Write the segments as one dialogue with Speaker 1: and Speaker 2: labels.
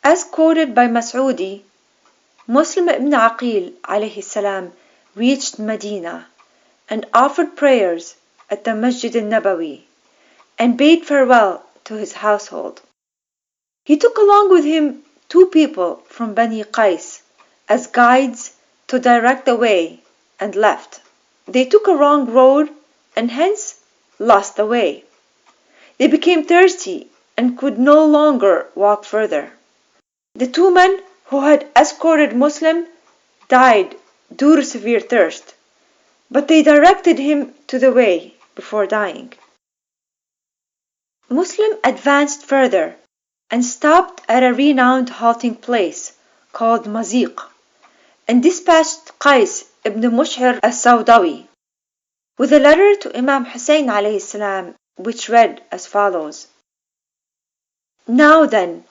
Speaker 1: As quoted by Mas'udi, Muslim ibn Aqil alayhi salam reached Medina and offered prayers at the Masjid al-Nabawi and bade farewell to his household. He took along with him 2 people from Bani Qais as guides to direct the way and left. They took a wrong road and hence lost the way. They became thirsty and could no longer walk further. The 2 men who had escorted Muslim died due to severe thirst, but they directed him to the way before dying. Muslim advanced further and stopped at a renowned halting place called Maziq and dispatched Qais ibn Mushhir al-Sawdawi with a letter to Imam Hussein alayhi salam, which read as follows: Now then,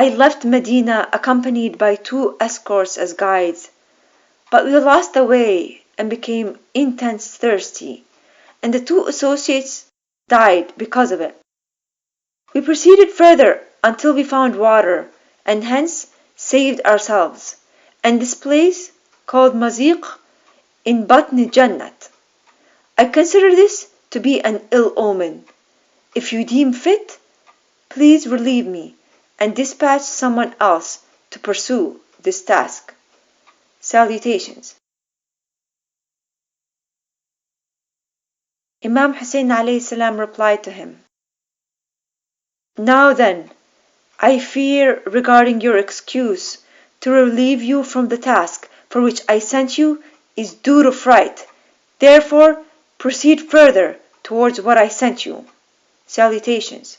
Speaker 1: I left Medina accompanied by 2 escorts as guides, but we lost the way and became intense thirsty, and the 2 associates died because of it. We proceeded further until we found water, and hence saved ourselves, and this place called Maziq in Batni Jannat. I consider this to be an ill omen. If you deem fit, please relieve me and dispatch someone else to pursue this task. Salutations. Imam Hussein alayhi salam replied to him, Now then, I fear regarding your excuse to relieve you from the task for which I sent you is due to fright. Therefore, proceed further towards what I sent you. Salutations.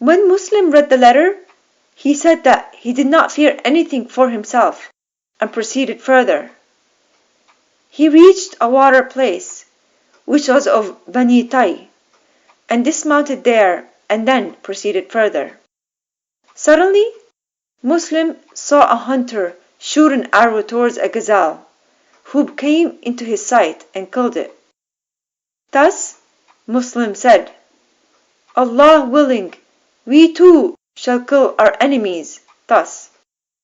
Speaker 1: When Muslim read the letter, he said that he did not fear anything for himself and proceeded further. He reached a water place, which was of Bani Tai, and dismounted there and then proceeded further. Suddenly, Muslim saw a hunter shoot an arrow towards a gazelle, who came into his sight and killed it. Thus, Muslim said, Allah willing, we too shall kill our enemies thus,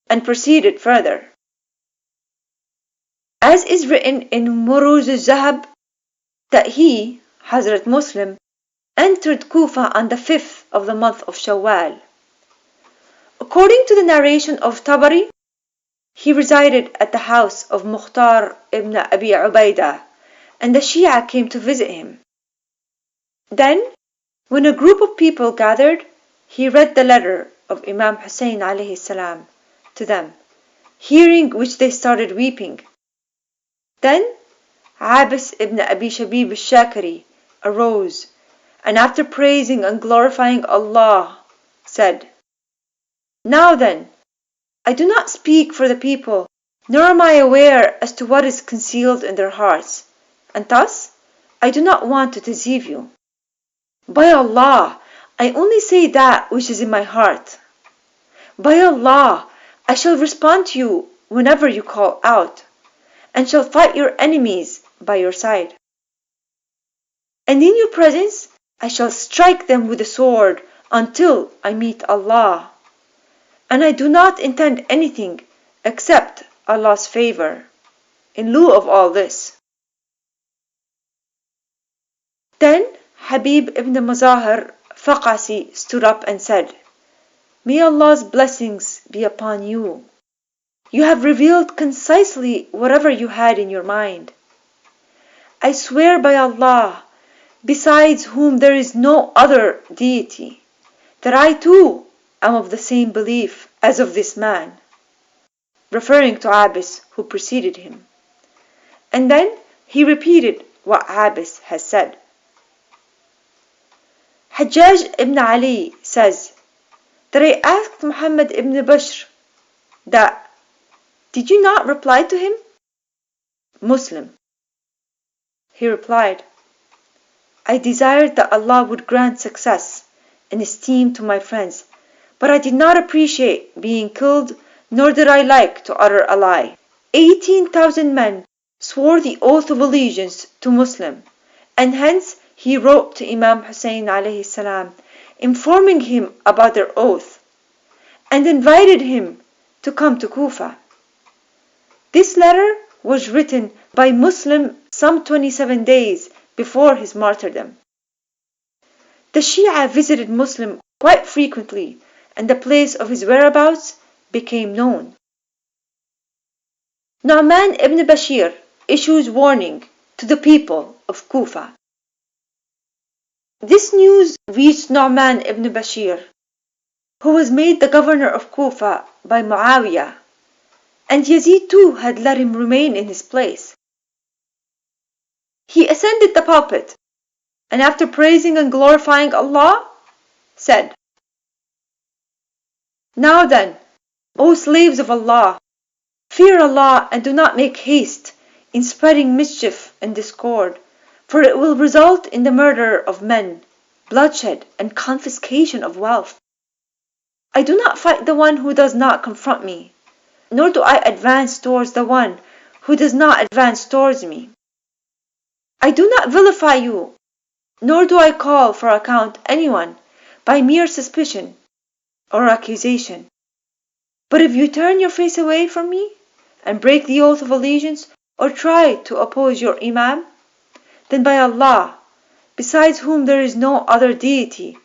Speaker 1: and proceeded further. As is written in Muruz al-Zahab, that he, Hazrat Muslim, entered Kufa on the 5th of the month of Shawwal. According to the narration of Tabari, he resided at the house of Mukhtar ibn Abi Ubaidah, and the Shia came to visit him. Then, when a group of people gathered, he read the letter of Imam Hussein alayhi salam to them, hearing which they started weeping. Then, Abbas ibn Abi Shabib al-Shakari arose, and after praising and glorifying Allah, said, Now then, I do not speak for the people, nor am I aware as to what is concealed in their hearts, and thus I do not want to deceive you. By Allah, I only say that which is in my heart. By Allah, I shall respond to you whenever you call out, and shall fight your enemies by your side. And in your presence, I shall strike them with the sword until I meet Allah. And I do not intend anything except Allah's favor in lieu of all this. Then Habib ibn Mazahir Faqasi stood up and said, May Allah's blessings be upon you. You have revealed concisely whatever you had in your mind. I swear by Allah, besides whom there is no other deity, that I too am of the same belief as of this man, referring to Abbas who preceded him. And then he repeated what Abbas has said. Hajjaj ibn Ali says that I asked Muhammad ibn Bishr that, Did you not reply to him? Muslim. He replied, I desired that Allah would grant success and esteem to my friends, but I did not appreciate being killed, nor did I like to utter a lie. 18,000 men swore the oath of allegiance to Muslim, and hence he wrote to Imam Hussein alayhi salam informing him about their oath, and invited him to come to Kufa. This letter was written by Muslim some 27 days before his martyrdom. The Shia visited Muslim quite frequently, and the place of his whereabouts became known. Nu'man ibn Bashir issues warning to the people of Kufa. This news reached Nu'man ibn Bashir, who was made the governor of Kufa by Muawiyah, and Yazid too had let him remain in his place. He ascended the pulpit, and after praising and glorifying Allah, said, "Now then, O slaves of Allah, fear Allah and do not make haste in spreading mischief and discord, for it will result in the murder of men, bloodshed, and confiscation of wealth. I do not fight the one who does not confront me, nor do I advance towards the one who does not advance towards me. I do not vilify you, nor do I call for account anyone by mere suspicion or accusation. But if you turn your face away from me and break the oath of allegiance or try to oppose your Imam, then by Allah, besides whom there is no other deity,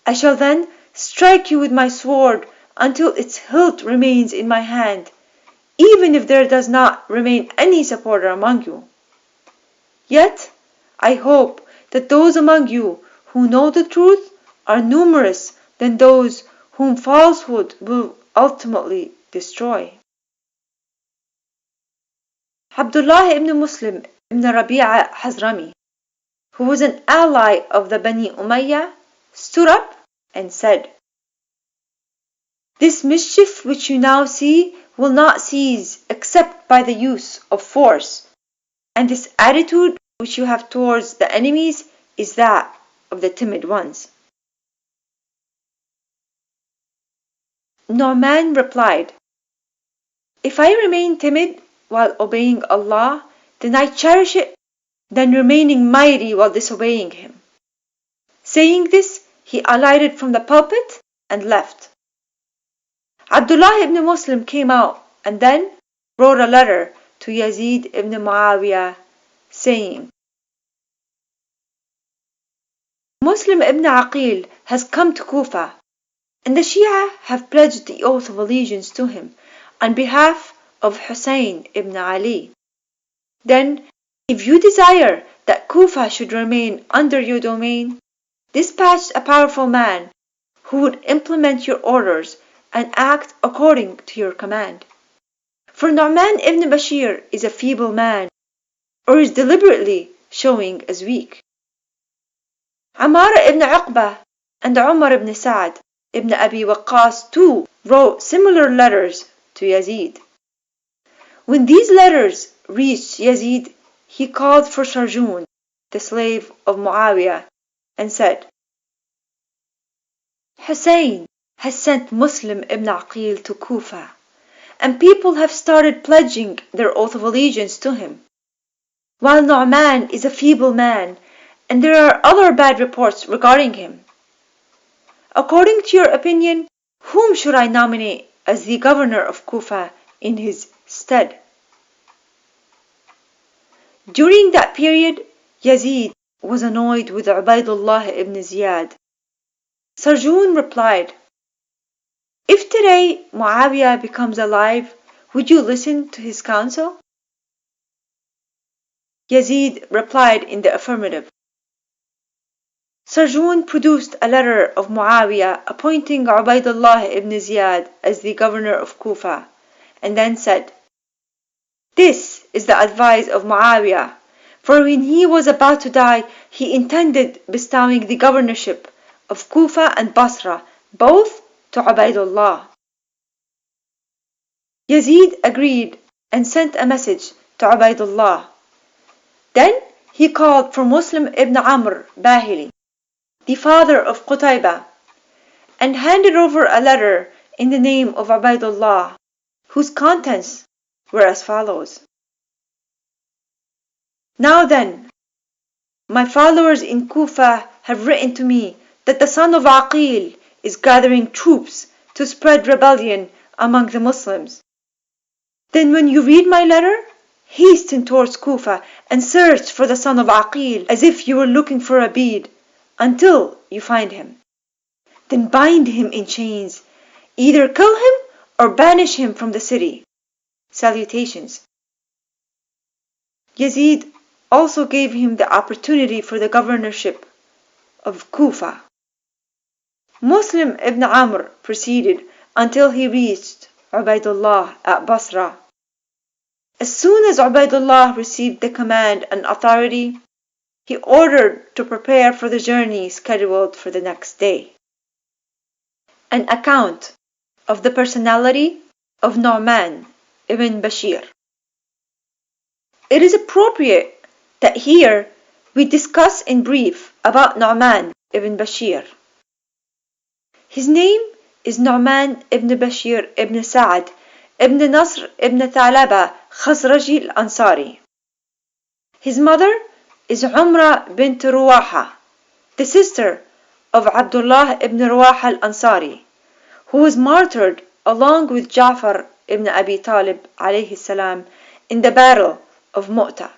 Speaker 1: I shall then strike you with my sword until its hilt remains in my hand, even if there does not remain any supporter among you. Yet I hope that those among you who know the truth are numerous than those whom falsehood will ultimately destroy." Abdullah ibn Muslim ibn Rabi'a Hazrami, who was an ally of the Bani Umayyah, stood up and said, "This mischief which you now see will not cease except by the use of force, and this attitude which you have towards the enemies is that of the timid ones." Nu'man replied, "If I remain timid while obeying Allah, then I cherish it than remaining mighty while disobeying Him." Saying this, he alighted from the pulpit and left. Abdullah ibn Muslim came out and then wrote a letter to Yazid ibn Muawiyah saying, "Muslim ibn Aqil has come to Kufa, and the Shia have pledged the oath of allegiance to him on behalf of Hussein ibn Ali. Then, if you desire that Kufa should remain under your domain, dispatch a powerful man who would implement your orders and act according to your command. For Nu'man ibn Bashir is a feeble man, or is deliberately showing as weak." Amara ibn Uqba and Umar ibn Sa'd ibn Abi Waqqas too wrote similar letters to Yazid. When these letters reached Yazid, he called for Sharjun, the slave of Muawiyah, and said, "Hussein has sent Muslim ibn Aqil to Kufa, and people have started pledging their oath of allegiance to him, while Nu'man is a feeble man, and there are other bad reports regarding him. According to your opinion, whom should I nominate as the governor of Kufa in his stead?" During that period, Yazid was annoyed with Ubaydullah ibn Ziyad. Sarjun replied, "If today Muawiyah becomes alive, would you listen to his counsel?" Yazid replied in the affirmative. Sarjun produced a letter of Muawiyah appointing Ubaydullah ibn Ziyad as the governor of Kufa, and then said, "This is the advice of Muawiyah, for when he was about to die, he intended bestowing the governorship of Kufa and Basra both to Ubaydullah." Yazid agreed and sent a message to Ubaydullah. Then he called for Muslim ibn Amr Bahili, the father of Qutaybah, and handed over a letter in the name of Ubaydullah, whose contents were as follows: "Now then, my followers in Kufa have written to me that the son of Aqil is gathering troops to spread rebellion among the Muslims. Then when you read my letter, hasten towards Kufa and search for the son of Aqil as if you were looking for a bead until you find him. Then bind him in chains, either kill him or banish him from the city. Salutations. Yazid also gave him the opportunity for the governorship of Kufa. Muslim ibn Amr proceeded until he reached Ubaidullah at Basra. As soon as Ubaidullah received the command and authority, he ordered to prepare for the journey scheduled for the next day. An account of the personality of Nu'man ibn Bashir. It is appropriate that here we discuss in brief about Nu'man ibn Bashir. His name is Nu'man ibn Bashir ibn Sa'ad ibn Nasr ibn Thalaba Khazraji al-Ansari. His mother is Umrah bint Ruwaha, the sister of Abdullah ibn Ruwaha al-Ansari, who was martyred along with Ja'far ibn Abi Talib alayhi salam in the battle of Mu'tah.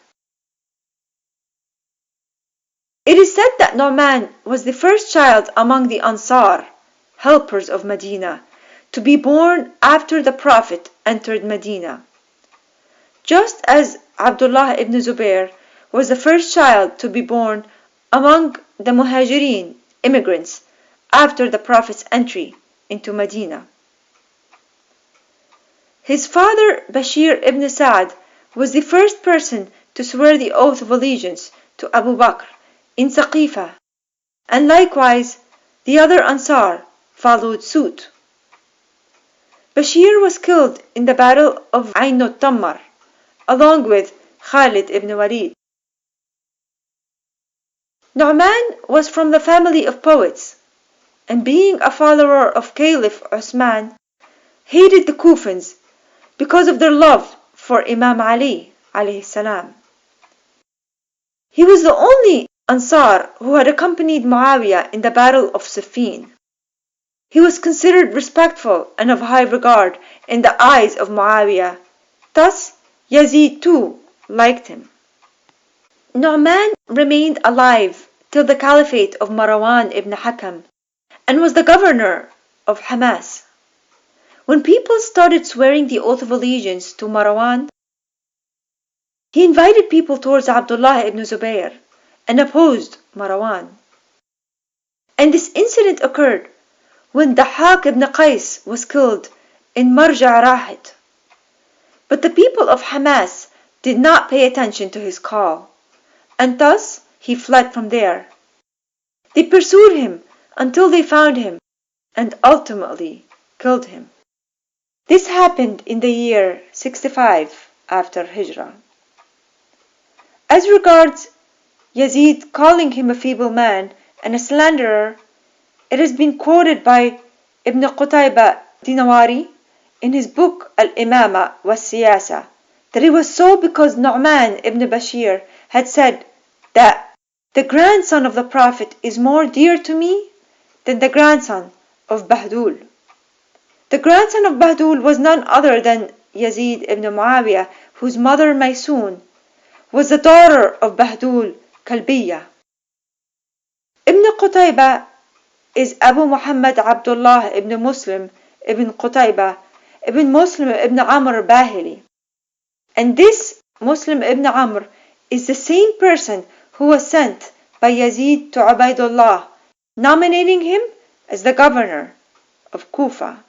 Speaker 1: It is said that Nu'man was the first child among the Ansar, helpers of Medina, to be born after the Prophet entered Medina. Just as Abdullah ibn Zubair was the first child to be born among the Muhajirin immigrants after the Prophet's entry into Medina. His father Bashir ibn Sa'ad was the first person to swear the oath of allegiance to Abu Bakr in Saqifa, and likewise the other Ansar followed suit. Bashir was killed in the battle of Ain al-Tammar along with Khalid ibn Walid. Nu'man was from the family of poets, and being a follower of Caliph Osman, hated the Kufans because of their love for Imam Ali alayhi salam. He was the only Ansar who had accompanied Muawiyah in the battle of Siffin. He was considered respectful and of high regard in the eyes of Muawiyah. Thus, Yazid too liked him. Nu'man remained alive till the caliphate of Marwan ibn Hakam and was the governor of Hamas. When people started swearing the oath of allegiance to Marwan, he invited people towards Abdullah ibn Zubair and opposed Marwan. And this incident occurred when Dahaq ibn Qais was killed in Marja' Rahid. But the people of Hamas did not pay attention to his call, and thus he fled from there. They pursued him until they found him and ultimately killed him. This happened in the year 65 after Hijrah. As regards Yazid calling him a feeble man and a slanderer, it has been quoted by Ibn Qutaybah Dinawari in his book Al-Imama wa Siyasa that it was so because Nu'man ibn Bashir had said that the grandson of the Prophet is more dear to me than the grandson of Bahdul. The grandson of Bahdul was none other than Yazid ibn Muawiyah, whose mother Maysoon was the daughter of Bahdul Kalbiyah. Ibn Qutaybah is Abu Muhammad Abdullah ibn Muslim ibn Qutaybah ibn Muslim ibn Amr Bahili. And this Muslim ibn Amr is the same person who was sent by Yazid to Ubaidullah, nominating him as the governor of Kufa.